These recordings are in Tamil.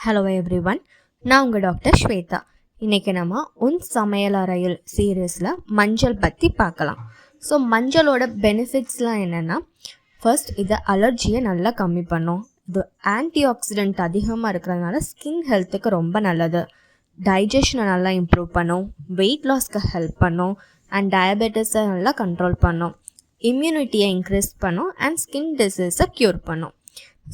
ஹலோ எவ்ரிவன், நான் உங்கள் டாக்டர் ஸ்வேதா. இன்றைக்கி நம்ம உன் சமையல் அறையில் சீரீஸில் மஞ்சள் பற்றி பார்க்கலாம். ஸோ மஞ்சளோட பெனிஃபிட்ஸ்லாம் என்னென்னா, ஃபர்ஸ்ட் இது அலர்ஜியை நல்லா கம்மி பண்ணும். இது ஆன்டி ஆக்சிடென்ட் அதிகமாக இருக்கிறதுனால ஸ்கின் ஹெல்த்துக்கு ரொம்ப நல்லது. டைஜஷனை நல்லா இம்ப்ரூவ் பண்ணும், வெயிட் லாஸ்க்கு ஹெல்ப் பண்ணும், அண்ட் டயபெட்டிஸை நல்லா கண்ட்ரோல் பண்ணும், இம்யூனிட்டியை இன்க்ரீஸ் பண்ணும், அண்ட் ஸ்கின் டிசீஸை க்யூர் பண்ணும்.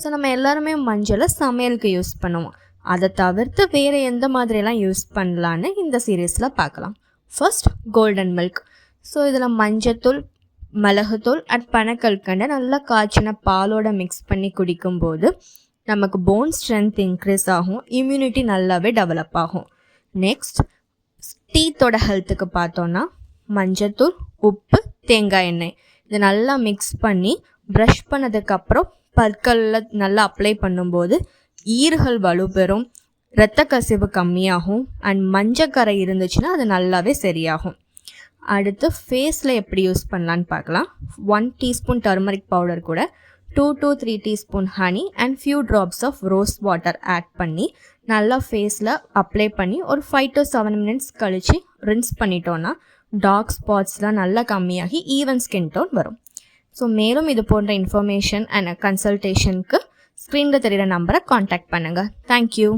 ஸோ நம்ம எல்லாருமே மஞ்சளை சமையலுக்கு யூஸ் பண்ணுவோம். அதை தவிர்த்து வேறு எந்த மாதிரியெல்லாம் யூஸ் பண்ணலான்னு இந்த சீரீஸில் பார்க்கலாம். First golden milk. ஸோ இதில் மஞ்சத்தூள், மிளகுத்தூள் அண்ட் பனக்கல்கண்டை நல்லா காய்ச்சின பாலோட மிக்ஸ் பண்ணி குடிக்கும்போது நமக்கு போன் ஸ்ட்ரென்த் இன்க்ரீஸ் ஆகும், இம்யூனிட்டி நல்லாவே டெவலப் ஆகும். நெக்ஸ்ட் டீத்தோட ஹெல்த்துக்கு பார்த்தோன்னா மஞ்சத்தூள், உப்பு, தேங்காய் எண்ணெய் இதை நல்லா மிக்ஸ் பண்ணி ப்ரஷ் பண்ணதுக்கப்புறம் பற்களில் நல்லா அப்ளை பண்ணும்போது ஈறுகள் வலுப்பெறும், இரத்த கசிவு கம்மியாகும், அண்ட் மஞ்சக்கரை இருந்துச்சுன்னா அது நல்லாவே சரியாகும். அடுத்து ஃபேஸில் எப்படி யூஸ் பண்ணலான்னு பார்க்கலாம். 1 டீஸ்பூன் டர்மரிக் பவுடர் கூட 2 to 3 teaspoon honey and few drops of rose water add பண்ணி நல்லா ஃபேஸில் அப்ளை பண்ணி ஒரு 5 to 7 மினிட்ஸ் கழித்து ரின்ஸ் பண்ணிட்டோன்னா டார்க் ஸ்பாட்ஸ்லாம் நல்லா கம்மியாகி ஈவன் ஸ்கின் டோன் வரும். ஸோ மேலும் இது போன்ற இன்ஃபர்மேஷன் அண்ட் கன்சல்டேஷனுக்கு ஸ்க்ரீனில் தெரிகிற நம்பரை காண்டாக்ட் பண்ணுங்கள். தேங்க்யூ.